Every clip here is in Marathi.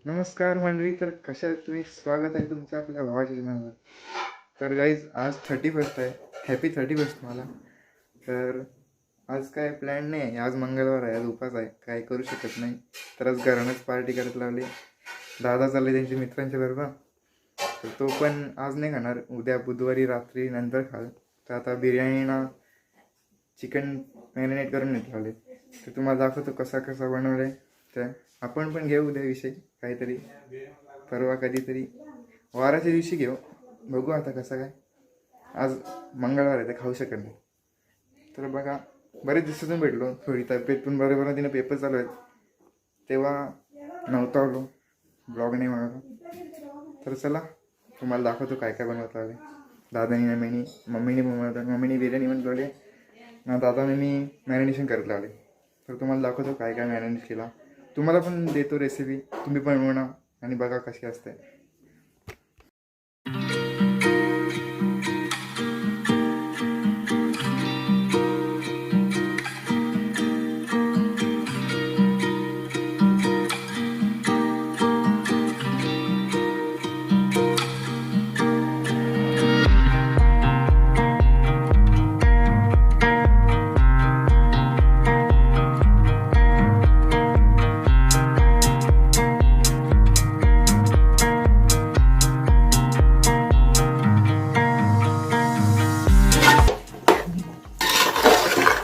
नमस्कार मंडळी, तर कशा आहेत तुम्ही? स्वागत आहे तुमचं आपल्या भावाच्या चॅनलवर. तर गाईज आज 31 आहे. हॅपी 31 मला. तर आज काय प्लॅन नाही आहे, आज मंगळवार आहे, आज उपास आहे, काय करू शकत नाही. तर आज घरानंच पार्टी करत लावली. दादा चालले त्यांच्या मित्रांच्या बरोबर, तर तो पण आज नाही खाणार, उद्या बुधवारी रात्री नंतर खाल. तर आता बिर्याणीना चिकन मॅरिनेट करून नेत लावले, तर तुम्हाला दाखवतो कसा कसा बनवलं आहे. तर आपण पण घेऊ उद्या विषय काहीतरी, परवा कधीतरी वाराच्या दिवशी घेऊ, बघू आता कसं काय. आज मंगळवार आहे तर खाऊ शकत नाही. तर बघा, बरेच दिवसातून भेटलो, थोडी तब्येत पण बरोबर तिनं, पेपर चालू आहेत तेव्हा नव्हतं आलो, ब्लॉग नाही बनवतो. तर चला तुम्हाला दाखवतो काय काय बनवत आले. दादानी मम्मीने बनवतात, मम्मीने बिर्याणी बनवली ना, दादाने मी मॅरिनेशन करत लावले. तर तुम्हाला दाखवतो काय काय मॅरिनेट केला, तुम्हाला पण देतो रेसिपी, तुम्ही पण बनवा आणि बघा कशी असते.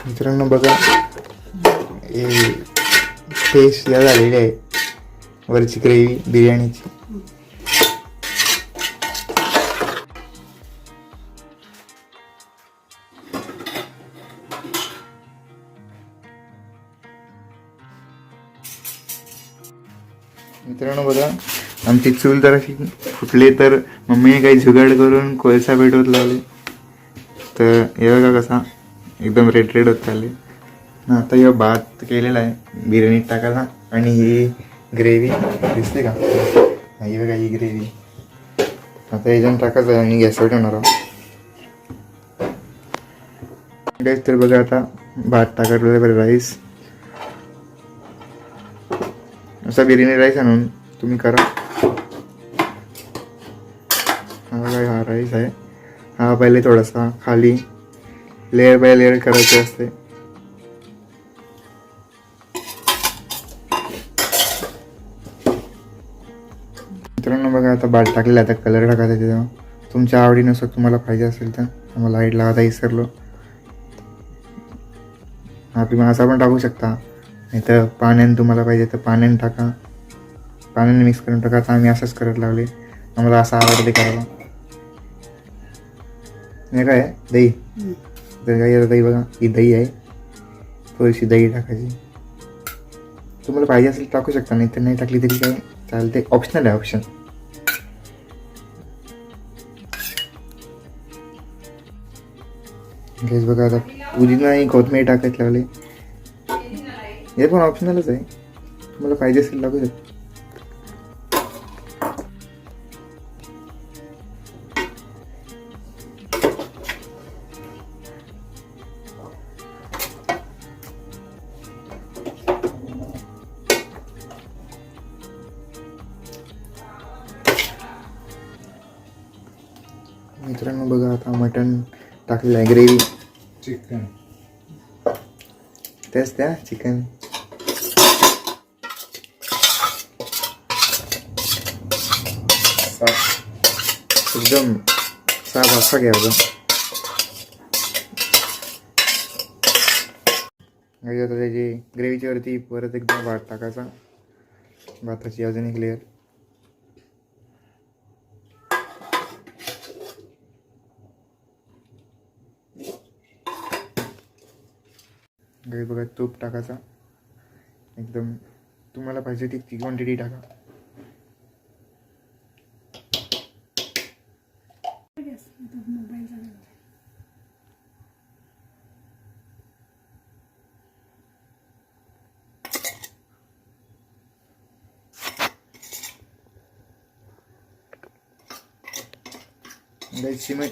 मित्रांनो बघा, हे पेस्ट या झालेली आहे, वरची ग्रेव्ही बिर्याणीची. मित्रांनो बघा, आमची चूल तर अशी फुटली, तर मम्मीने काही जुगाड करून कोळसा पेटवत लावले. तर हे बघा कसा एकदम रेड रेड होत चालले ना. आता हे भात केलेला आहे बिर्याणीत टाकायला, आणि ही ग्रेव्ही दिसते का, ही बघा ही ग्रेव्ही आता याच्यानं टाकायचं आहे आणि गॅसवर ठेवणार आहोत. तर बघा आता भात टाकायला बरं, राईस असा बिर्याणी राईस आणून तुम्ही करा. हा बघा, हा राईस आहे, हा पहिले थोडासा खाली लेअर बाय लेअर करायचे असते. मित्रांनो बघा, आता भात टाकलेला, आता कलर टाकायचा तेव्हा तुमच्या आवडीनुसार, तुम्हाला पाहिजे असेल तर. मला लाईट लावायला विसरलो, हा तुम्ही असा पण टाकू शकता, नाही तर पाण्याने तुम्हाला पाहिजे तर पाण्याने टाका, पाण्याने मिक्स करून टाका. आता आम्ही असंच करत लावले, आम्हाला असं आवडते करायला. नाही काय दही, तर काय दही बघा, ही दही आहे, थोडीशी दही टाकायची. तुम्हाला पाहिजे असेल टाकू शकता, नाही तर नाही टाकली तरी काय चालते, ऑप्शनल आहे, ऑप्शन. गॅस बघा, आता पुदिना आणि कोथिंबीर टाकायला लावले, हे पण ऑप्शनलच आहे, तुम्हाला पाहिजे असेल टाकू शकता. मित्रांनो बघा, आता मटण टाकलेलं आहे, ग्रेव्ही चिकन, तेच त्या चिकन. एकदम साफ असा घ्यायचा. आता त्याची ग्रेव्हीच्या वरती परत एकदा भात टाकायचा, भाताची अजून एक लेअर. गाईस बघा, तूप टाकायचा, एकदम तुम्हाला पाहिजे ती क्वांटिटी टाका.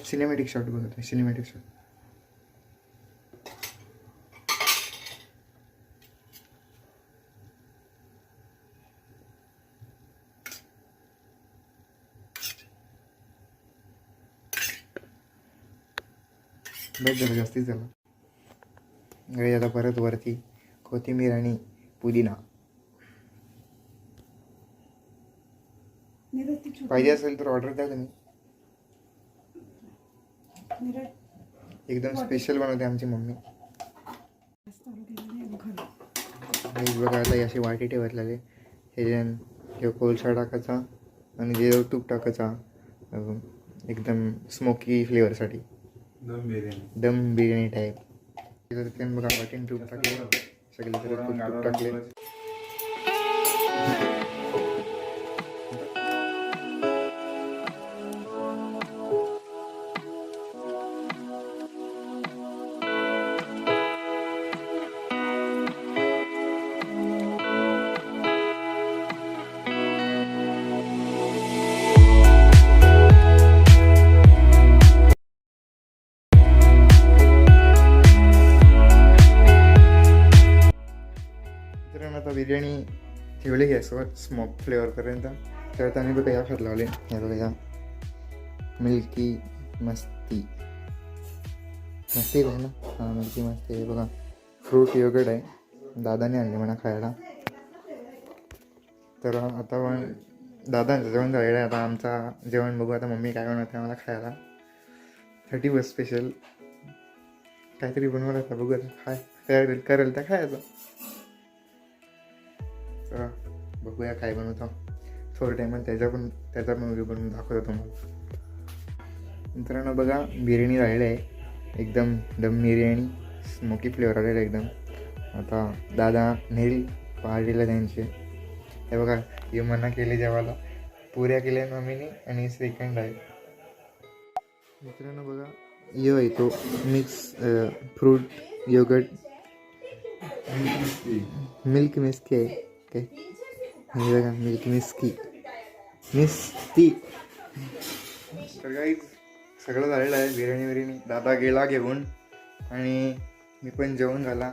सिनेमॅटिक शॉट बघत आहे, सिनेमॅटिक शॉट. बस झालं, जास्तीच झालं. गाईज आता परत वरती कोथिंबीर आणि पुदिना. पाहिजे असेल तर ऑर्डर द्या तुम्ही. एकदम स्पेशल बनवते आमची मम्मी. बघा आता अशी वाटी ठेवतलेले ह्याच्यात कोळसा टाकायचा आणि जे तूप टाकायचा एकदम स्मोकी फ्लेवरसाठी. दम बिर्याणी टाईप. बघा वाटीन तूप टाकले, सगळे तूप टाकले. आता बिर्याणी ठेवली गॅसवर स्मोक फ्लेवरपर्यंत. त्यात आम्ही बघा या खात लावले. हे बघा या मिल्की मस्ती आहे ना. हां मिल्की मस्ती आहे बघा. फ्रूट योगर्ट आहे, दादाने आणले म्हणा खायला. तर आता दादांचं जेवण झालेलं आहे. आता आमचा जेवण बघू आता मम्मी काय बनवते आम्हाला खायला. 31 स्पेशल काहीतरी बनवलं बघू आता काय करेल त्या खायचं. तर बघूया काय बनवतो. थोडं टायमात त्याचा पण व्हिडिओ बनवून दाखवतो तुम्हाला. मित्रांनो बघा बिर्याणी राहिलं आहे, एकदम दम बिर्याणी स्मोकी फ्लेवर आलेला एकदम. आता दादा नेल पार्टीला त्यांचे. हे बघा हे मना केले जेवायला, पुऱ्या केल्या मम्मीने आणि सेकंड आहे. मित्रांनो बघा यो आहे तो मिक्स फ्रूट योगर्ट मिल्क मिस्की आहे काय. हे बघा मिल्क मिस्की. तर काही सगळं झालेलं आहे. बिर्याणी दादा गेला घेऊन आणि मी पण जेवण झाला.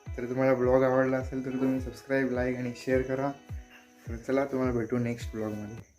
तर तुम्हाला ब्लॉग आवडला असेल तर तुम्ही सबस्क्राईब, लाईक आणि शेअर करा. तर चला तुम्हाला भेटू नेक्स्ट ब्लॉगमध्ये.